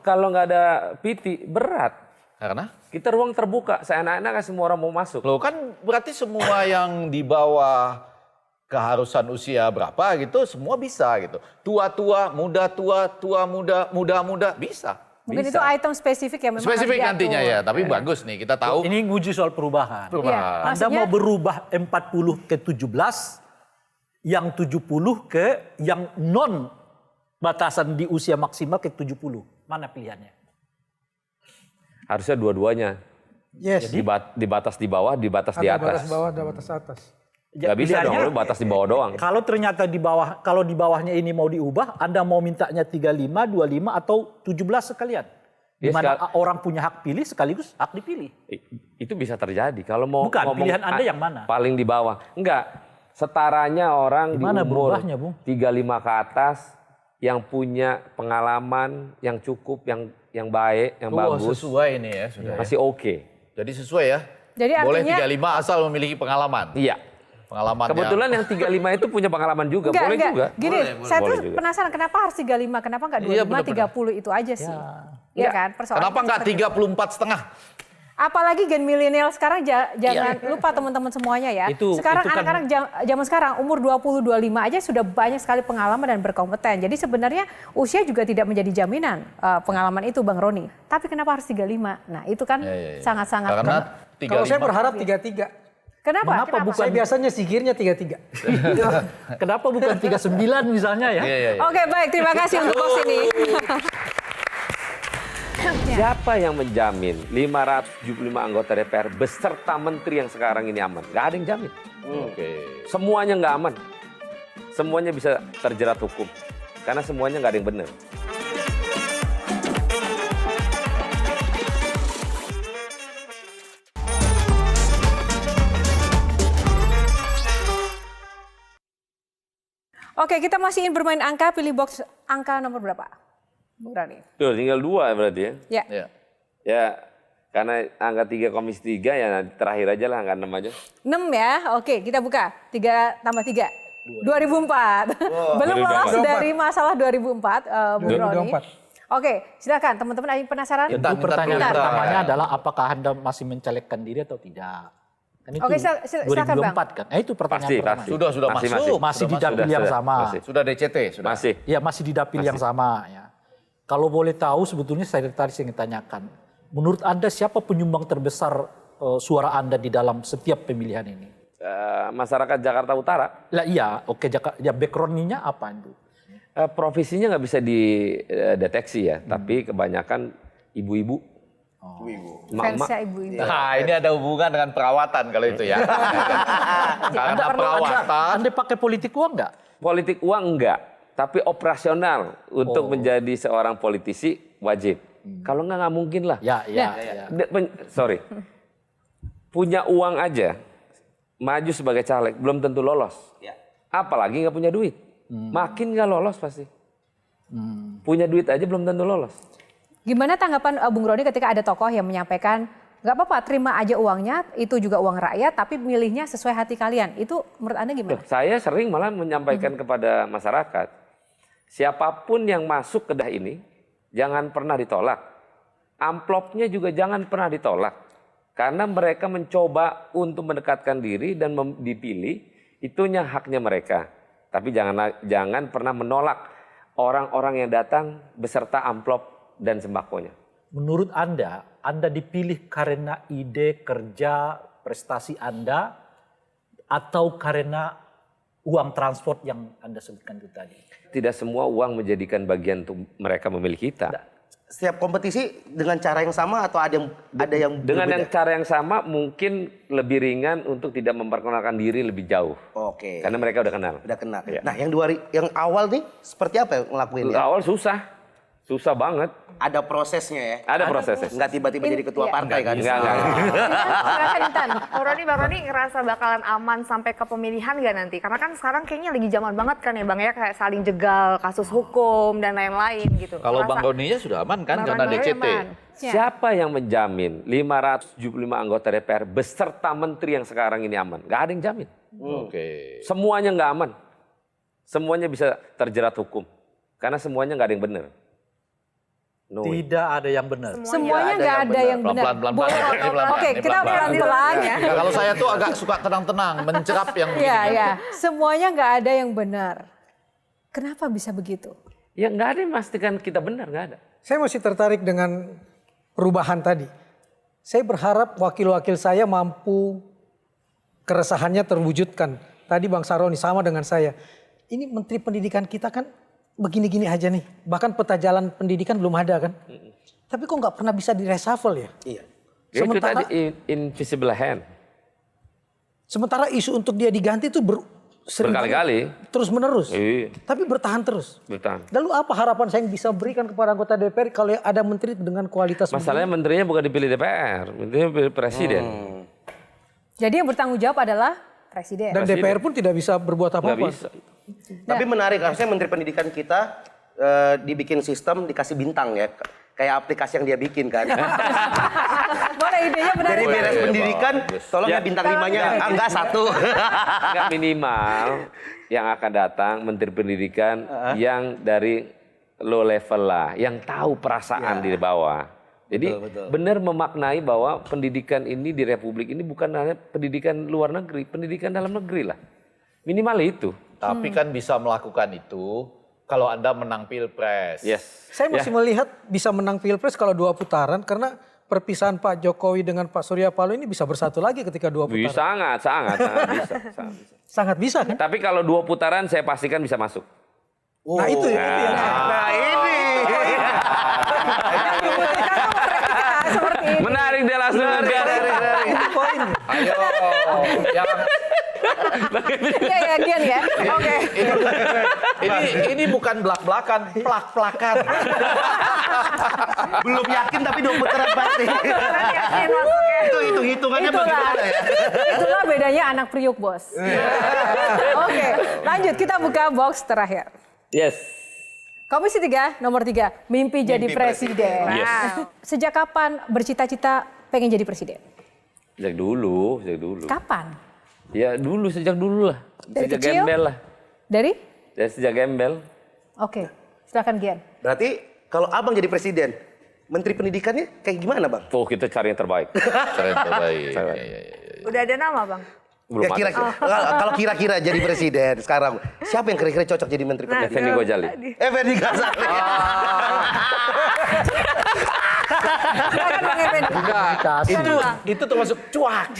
S3: Kalau nggak ada PT berat.
S2: Karena?
S3: Kita ruang terbuka, seenak-enak kan semua orang mau masuk.
S2: Loh kan berarti semua yang di bawah keharusan usia berapa gitu semua bisa gitu. Tua-tua, tua muda, muda bisa.
S6: Mungkin
S3: Bisa.
S6: itu item spesifik yang memang
S2: Spesifik
S6: harus
S2: nantinya
S6: diatur.
S2: ya, tapi bagus nih kita tahu.
S4: Ini nguji soal perubahan.
S2: Perubahan.
S6: Iya.
S4: Anda
S6: Maksudnya-
S4: mau berubah 40 ke 17, yang 70 ke yang non batasan di usia maksimal ke 70. Mana pilihannya?
S3: Harusnya dua-duanya.
S1: Yes.
S3: Dibatas di bawah, dibatas di
S1: Ada
S3: atas.
S1: batas bawah, ada batas atas.
S3: Nggak bisa dong,
S4: Pilihannya-
S3: lu batas di bawah doang.
S4: Kalau ternyata di bawah, kalau di bawahnya ini mau diubah, Anda mau mintanya 35, 25 atau 17 sekalian. Di
S3: Ya,
S4: mana orang punya hak pilih sekaligus hak dipilih.
S3: Itu bisa terjadi. Kalau mau
S4: Bukan,
S3: ngomong
S4: pilihan Anda yang mana?
S3: Paling di bawah. Enggak. Setaranya orang
S4: Gimana
S3: di umur
S4: berubahnya, Bung?
S3: 35 ke atas yang punya pengalaman yang cukup, yang baik, yang bagus,
S2: Sesuai ini ya sudah.
S3: masih oke.
S2: Jadi sesuai ya.
S6: Jadi
S2: Boleh
S6: artinya-
S2: 35 asal memiliki pengalaman.
S3: Iya.
S2: Pengalamannya.
S3: Kebetulan yang 35 itu punya pengalaman juga, boleh juga.
S6: Gini, saya
S3: Boleh
S6: tuh
S3: juga.
S6: penasaran kenapa harus 35, kenapa nggak 25,
S2: Iya, benar-benar.
S6: 30 itu aja sih. Iya kan? Persoalannya
S2: Kenapa nggak
S6: seperti itu.
S2: 34,5?
S6: Apalagi gen milenial sekarang jangan lupa teman-teman semuanya ya. Sekarang
S4: itu kan-
S6: anak-anak zaman sekarang umur 20-25 aja sudah banyak sekali pengalaman dan berkompeten. Jadi sebenarnya usia juga tidak menjadi jaminan pengalaman itu Bang Roni. Tapi kenapa harus 35? Nah itu kan sangat-sangat.
S2: Karena
S1: Kalau saya
S2: 35.
S1: berharap 33.
S6: Kenapa?
S4: Kenapa bukan-
S1: Saya biasanya sigirnya 33.
S4: Kenapa bukan 39 misalnya ya?
S2: Iya.
S6: Oke baik, terima kasih untuk box ini.
S3: Siapa yang menjamin 575 anggota DPR beserta menteri yang sekarang ini aman? Gak ada yang jamin.
S2: Oke.
S3: Semuanya nggak aman. Semuanya bisa terjerat hukum. Karena semuanya nggak ada yang benar.
S6: Oke, kita masih ingin bermain angka, pilih box angka nomor berapa? Bung Roni.
S3: Tuh, tinggal 2 berarti ya.
S6: Ya.
S2: Iya.
S3: Ya, karena angka 3 komisi 3 ya terakhir aja lah angka 6 aja.
S6: 6 ya, oke kita buka. 3 tambah 3. 2004. Belum lolos
S1: 2024.
S6: dari masalah 2004, Bung Roni.
S1: 2024.
S6: Oke, silakan teman-teman ada yang penasaran?
S4: Itu
S2: Bentar,
S4: pertanyaan
S2: bentar.
S4: pertamanya adalah apakah Anda masih mencalekkan diri atau tidak? Kan itu
S6: Oke, silakan, Bang.
S4: 2024 kan? Itu pertanyaan
S3: Pasti,
S4: pertama.
S3: pasti.
S2: Sudah
S3: Masih,
S2: masuk.
S4: Masih di
S2: Sudah
S4: dapil
S3: Sudah,
S4: yang
S3: sudah.
S4: sama.
S3: Masih.
S2: Sudah DCT, sudah.
S3: Masih.
S4: Ya masih di dapil yang sama ya. Kalau boleh tahu sebetulnya saya tadi ingin tanyakan. Menurut Anda siapa penyumbang terbesar suara Anda di dalam setiap pemilihan ini?
S3: Masyarakat Jakarta Utara,
S4: Lah iya, oke ya background-nya apa itu?
S3: profesinya nggak bisa dideteksi ya, tapi kebanyakan ibu-ibu. Emak-emak.
S6: Fansnya ibu-ibu.
S2: Nah, ini ada hubungan dengan perawatan kalau itu ya. Karena perawatan.
S4: Anda pakai politik uang nggak?
S3: Politik uang enggak, tapi operasional untuk menjadi seorang politisi wajib. Kalau nggak mungkin lah.
S4: Ya.
S3: Sorry. Punya uang aja, maju sebagai caleg, belum tentu lolos. Apalagi nggak punya duit. Makin nggak lolos pasti. Punya duit aja belum tentu lolos.
S6: Gimana tanggapan Bung Roni ketika ada tokoh yang menyampaikan, nggak apa-apa terima aja uangnya, itu juga uang rakyat, tapi milihnya sesuai hati kalian. Itu menurut Anda gimana?
S3: Saya sering malah menyampaikan kepada masyarakat, siapapun yang masuk ke dah ini, jangan pernah ditolak. Amplopnya juga jangan pernah ditolak. Karena mereka mencoba untuk mendekatkan diri dan dipilih, itunya haknya mereka. Tapi jangan pernah menolak orang-orang yang datang beserta amplop dan sembakonya.
S4: Menurut Anda dipilih karena ide, kerja, prestasi Anda, atau karena uang transport yang Anda sebutkan itu tadi?
S3: Tidak semua uang menjadikan bagian untuk mereka memilih kita.
S5: setiap kompetisi dengan cara yang sama atau ada yang
S3: Dengan
S5: berbeda?
S3: yang cara yang sama mungkin lebih ringan untuk tidak memperkenalkan diri lebih jauh.
S5: Oke.
S3: Karena mereka udah kenal.
S5: Udah kena.
S3: Iya.
S5: Nah, yang awal nih seperti apa yang ngelakuin ya?
S3: Awal susah banget.
S5: Ada prosesnya ya?
S3: Ada prosesnya.
S5: Nggak tiba-tiba jadi ketua partai kan?
S3: Enggak.
S8: Bang Roni ngerasa bakalan aman sampai ke pemilihan nggak nanti? Karena kan sekarang kayaknya lagi zaman banget kan ya Bang ya, kayak saling jegal, kasus hukum dan lain-lain gitu.
S2: Kalau Bang
S8: Ngerasa-
S2: Roninya sudah aman kan
S8: Bang
S2: karena
S8: Roni
S2: DCT.
S8: aman. Ya.
S3: Siapa yang menjamin 575 anggota DPR beserta menteri yang sekarang ini aman? Nggak ada yang jamin.
S2: Oke.
S3: Semuanya nggak aman. Semuanya bisa terjerat hukum. Karena semuanya nggak ada yang benar. No way.
S4: Tidak ada yang benar.
S6: Semuanya nggak ada yang benar.
S2: Pelan-pelan.
S6: Oke, kita pelan-pelan ya.
S2: Nah, kalau saya tuh agak suka tenang-tenang, mencerap yang begini.
S6: Iya, ya. Semuanya nggak ada yang benar. Kenapa bisa begitu?
S3: Ya nggak ada yang memastikan kita benar, nggak ada.
S1: Saya masih tertarik dengan perubahan tadi. Saya berharap wakil-wakil saya mampu keresahannya terwujudkan. Tadi Bang Saroni sama dengan saya. Ini Menteri Pendidikan kita kan begini-gini aja nih. Bahkan peta jalan pendidikan belum ada kan. Tapi kok nggak pernah bisa di-reshuffle ya?
S5: Iya.
S3: Ya, itu
S1: Sementara-
S3: tadi invisible hand.
S1: Sementara isu untuk dia diganti itu sering
S3: Berkali-kali.
S1: terus menerus.
S3: Iya.
S1: Tapi bertahan terus.
S3: Bertahan.
S1: Lalu apa harapan saya yang bisa berikan kepada anggota DPR kalau ada menteri dengan kualitas
S3: Masalahnya menterinya bukan dipilih DPR, menterinya dipilih presiden.
S6: Jadi yang bertanggung jawab adalah presiden.
S1: dan DPR pun tidak bisa berbuat
S3: Nggak
S1: apa-apa.
S3: bisa.
S5: Tapi menarik, harusnya Menteri Pendidikan kita dibikin sistem, dikasih bintang ya. Kayak aplikasi yang dia bikin kan.
S6: Boleh, idenya benar.
S5: Dari beres
S2: Boleh,
S5: pendidikan,
S2: bagus.
S5: tolong ya
S3: Ya.
S5: bintang 5-nya. Enggak 1.
S3: Nggak minimal yang akan datang Menteri Pendidikan yang dari low level lah, yang tahu perasaan di bawah. Jadi benar memaknai bahwa pendidikan ini di Republik ini bukan hanya pendidikan luar negeri, pendidikan dalam negeri lah. Minimal itu.
S2: Tapi kan bisa melakukan itu kalau Anda menang Pilpres.
S3: Yes.
S1: Saya masih melihat bisa menang Pilpres kalau 2 putaran karena perpisahan Pak Jokowi dengan Pak Surya Paloh ini bisa bersatu lagi ketika 2 putaran.
S3: Sangat bisa.
S1: Sangat bisa kan?
S3: Tapi kalau 2 putaran saya pastikan bisa masuk.
S1: Nah itu yang
S5: Nah ini.
S6: Seperti ini.
S3: Menarik dia langsung.
S2: Ayo, yang
S6: Iya ya, Gian ya. Oke.
S2: ini bukan belak-belakan, plak-plakan.
S5: Belum yakin tapi 2 putaran pasti.
S8: Yakin masuknya.
S5: Itu hitung-hitungannya
S6: Itulah.
S5: bagaimana ya?
S6: Itulah bedanya anak priuk, Bos. Oke, lanjut kita buka box terakhir.
S3: Yes.
S6: Komisi 3, nomor 3, mimpi jadi presiden.
S3: Yes.
S6: Sejak kapan bercita-cita pengen jadi presiden?
S3: Sejak dulu.
S6: Kapan?
S3: Ya dulu, sejak dulu lah.
S6: Dari
S3: Sejak
S6: kecil?
S3: gembel lah.
S6: Dari?
S3: Ya sejak gembel.
S6: Oke, silakan Gian.
S5: Berarti kalau abang jadi presiden, Menteri Pendidikannya kayak gimana bang?
S3: Tuh kita cari yang terbaik.
S2: Cara yang terbaik.
S3: Terbaik.
S2: Ya.
S8: Udah ada nama Bang?
S3: Belum
S5: Ya kira-kira, kalau kira-kira jadi presiden sekarang, siapa yang kira-kira cocok jadi Menteri Pendidikan?
S3: Effendi Gojali.
S5: Effendi Ghazali.
S6: Silakan Bang Effendi.
S2: Itu termasuk cuak.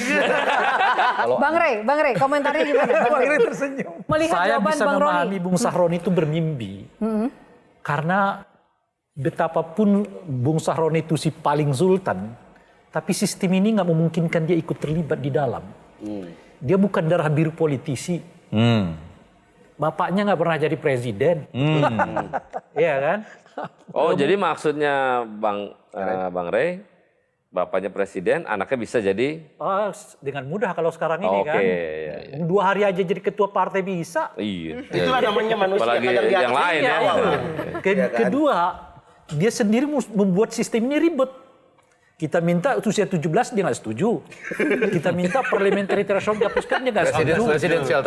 S6: Bang Ray, komentarnya gimana? Bang Ray
S1: tersenyum.
S6: melihat
S4: Saya
S6: jawaban
S4: bisa
S6: Bang Roni.
S4: memahami Bung Sahroni itu bermimpi. Karena betapapun Bung Sahroni itu si paling sultan, tapi sistem ini nggak memungkinkan dia ikut terlibat di dalam. Dia bukan darah biru politisi. Bapaknya nggak pernah jadi presiden. Iya kan?
S3: Oh jadi maksudnya Bang Ray, bapaknya presiden, anaknya bisa jadi.
S4: Oh, dengan mudah kalau sekarang ini
S3: Oke.
S4: kan.
S3: Ya.
S4: 2 hari aja jadi ketua partai bisa.
S3: Iya.
S5: Itulah namanya manusia.
S3: Apalagi
S5: kadang di
S3: yang
S5: atas
S3: lain
S5: ini
S3: ya.
S5: awal.
S4: Kedua, dia sendiri membuat sistem ini ribet. Kita minta usia 17 dia nggak setuju. Kita minta parliamentary threshold dihapuskan dia nggak setuju.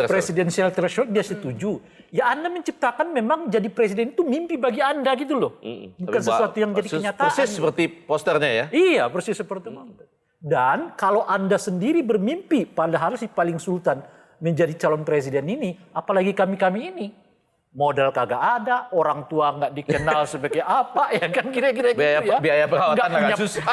S4: Presidential threshold dia setuju. Ya Anda menciptakan memang jadi presiden itu mimpi bagi Anda gitu loh. Bukan sesuatu yang jadi kenyataan.
S2: Persis seperti posternya ya.
S4: Iya, persis seperti itu. Dan kalau Anda sendiri bermimpi padahal si paling sultan menjadi calon presiden ini, apalagi kami-kami ini. Modal kagak ada, orang tua nggak dikenal sebagai apa, ya kan kira-kira gitu ya.
S2: Biaya perawatan
S4: Nggak
S2: agak
S4: punya-
S2: susah.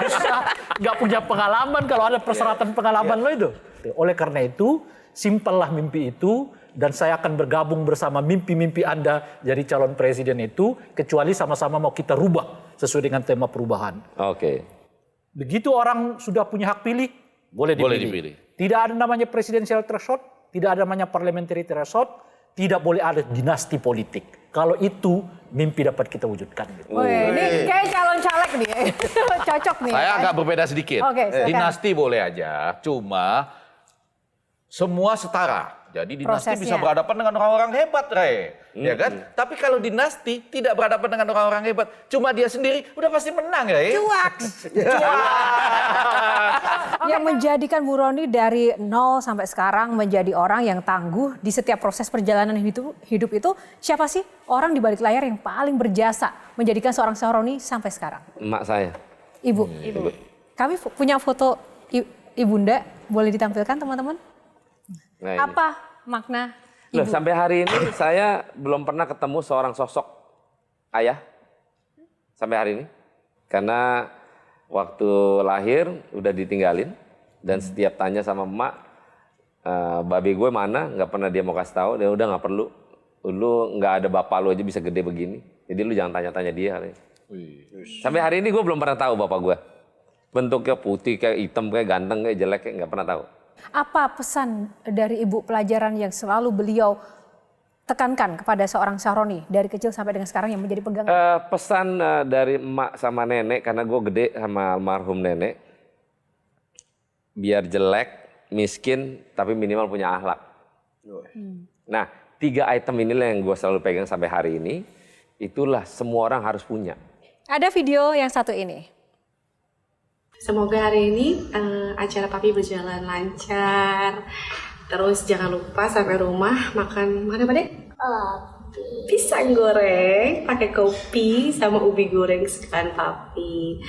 S4: susah. Nggak punya pengalaman kalau ada persyaratan pengalaman lo itu. Oleh karena itu, simpellah mimpi itu, dan saya akan bergabung bersama mimpi-mimpi Anda jadi calon presiden itu, kecuali sama-sama mau kita rubah sesuai dengan tema perubahan.
S3: Oke.
S4: Begitu orang sudah punya hak pilih, boleh dipilih.
S2: Boleh dipilih.
S4: Tidak ada namanya presidential threshold, tidak ada namanya parliamentary threshold, tidak boleh ada dinasti politik. Kalau itu mimpi dapat kita wujudkan. Gitu.
S6: Wih, ini kayak calon caleg nih. Cocok nih.
S2: Saya
S6: kan?
S2: agak berbeda sedikit.
S6: Oke, silakan.
S2: Dinasti boleh aja, cuma semua setara. Jadi dinasti
S6: Prosesnya.
S2: bisa berhadapan dengan orang-orang hebat, Re. Ya kan? Tapi kalau dinasti tidak berhadapan dengan orang-orang hebat, cuma dia sendiri, udah pasti menang, Re.
S6: Cuak. Yang menjadikan Bu Roni dari nol sampai sekarang menjadi orang yang tangguh di setiap proses perjalanan hidup itu, siapa sih orang di balik layar yang paling berjasa menjadikan seorang Sahroni sampai sekarang?
S3: Emak saya.
S6: Ibu. Kami punya foto ibunda, boleh ditampilkan teman-teman?
S3: Nah, ini.
S6: Apa makna
S3: Loh,
S6: ibu?
S3: sampai hari ini saya belum pernah ketemu seorang sosok ayah. Sampai hari ini. Karena waktu lahir udah ditinggalin. Dan setiap tanya sama emak, babe gue mana, nggak pernah dia mau kasih tahu. Dia udah nggak perlu. Lu nggak ada bapak lu aja bisa gede begini. Jadi lu jangan tanya-tanya dia. Sampai hari ini gue belum pernah tahu bapak gue. Bentuknya putih, kayak hitam, kayak ganteng, kayak jelek, kayak nggak pernah tahu.
S6: Apa pesan dari ibu, pelajaran yang selalu beliau tekankan kepada seorang Sahroni dari kecil sampai dengan sekarang yang menjadi pegangan?
S3: Pesan dari emak sama nenek, karena gue gede sama almarhum nenek. Biar jelek, miskin, tapi minimal punya akhlak. Nah, 3 item inilah yang gue selalu pegang sampai hari ini. Itulah semua orang harus punya.
S6: Ada video yang satu ini.
S9: Semoga hari ini acara papi berjalan lancar. Terus jangan lupa sampai rumah makan apa deh? Pisang goreng pakai kopi sama ubi goreng kesukaan papi.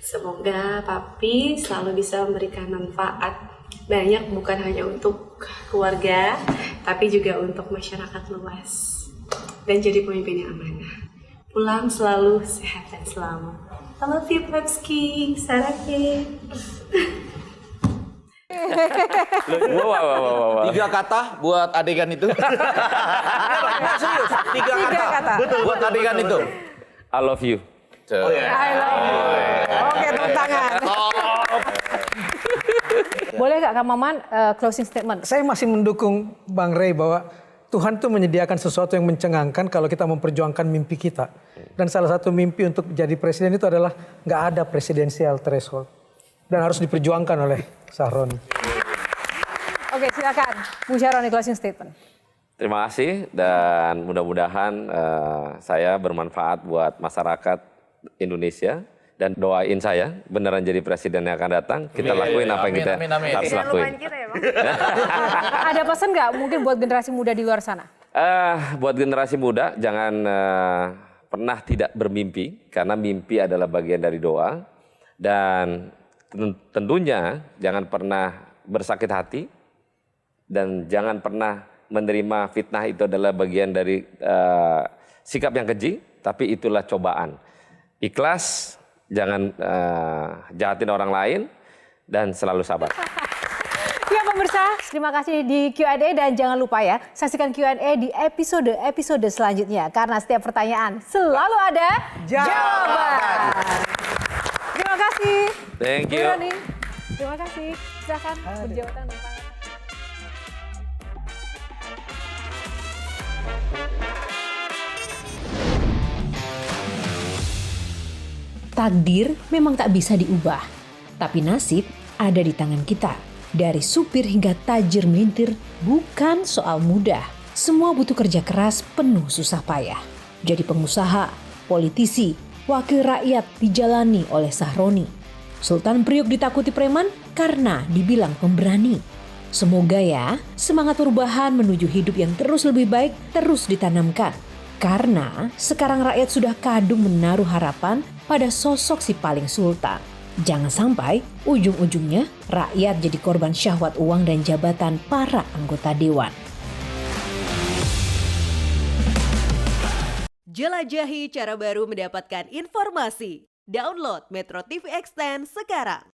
S9: Semoga papi selalu bisa memberikan manfaat banyak, bukan hanya untuk keluarga, tapi juga untuk masyarakat luas. Dan jadi pemimpin yang amanah. Pulang selalu sehat dan selamat. I love you, Papski. Sarake.
S3: Wow.
S2: 3 kata buat adegan itu. Nggak, serius. 3 kata.
S6: Betul.
S2: Buat adegan itu.
S3: I love you.
S6: I love you. Oke, tepuk tangan. Boleh nggak Kak Maman closing statement?
S1: Saya masih mendukung Bang Rey bahwa Tuhan tuh menyediakan sesuatu yang mencengangkan kalau kita memperjuangkan mimpi kita. Dan salah satu mimpi untuk jadi presiden itu adalah nggak ada presidensial threshold. Dan harus diperjuangkan oleh Sahroni.
S6: Oke, silakan Bu Sahroni closing statement.
S3: Terima kasih dan mudah-mudahan saya bermanfaat buat masyarakat Indonesia. Dan doain saya beneran jadi presiden yang akan datang. Kita lakuin apa yang kita harus
S8: Jangan
S3: lakuin.
S8: lupain kita ya, Bang.
S6: Ada pesan nggak mungkin buat generasi muda di luar sana?
S3: Buat generasi muda jangan pernah tidak bermimpi karena mimpi adalah bagian dari doa dan tentunya jangan pernah bersakit hati dan jangan pernah menerima fitnah, itu adalah bagian dari sikap yang keji, tapi itulah cobaan. Ikhlas, jangan jahatin orang lain dan selalu sabar.
S6: Ya pemirsa, terima kasih di Q&A dan jangan lupa ya, saksikan Q&A di episode selanjutnya. Karena setiap pertanyaan selalu ada jawaban. Terima kasih.
S3: Thank you.
S6: Bu Roni, terima kasih. Silakan berjawaban.
S10: Takdir memang tak bisa diubah, tapi nasib ada di tangan kita. Dari supir hingga tajir melintir bukan soal mudah. Semua butuh kerja keras penuh susah payah. Jadi pengusaha, politisi, wakil rakyat dijalani oleh Sahroni. Sultan Priok ditakuti preman karena dibilang pemberani. Semoga ya, semangat perubahan menuju hidup yang terus lebih baik terus ditanamkan. Karena sekarang rakyat sudah kadung menaruh harapan pada sosok si paling sultan. Jangan sampai ujung-ujungnya rakyat jadi korban syahwat uang dan jabatan para anggota dewan.
S11: Jelajahi cara baru mendapatkan informasi. Download Metro TV Extend sekarang.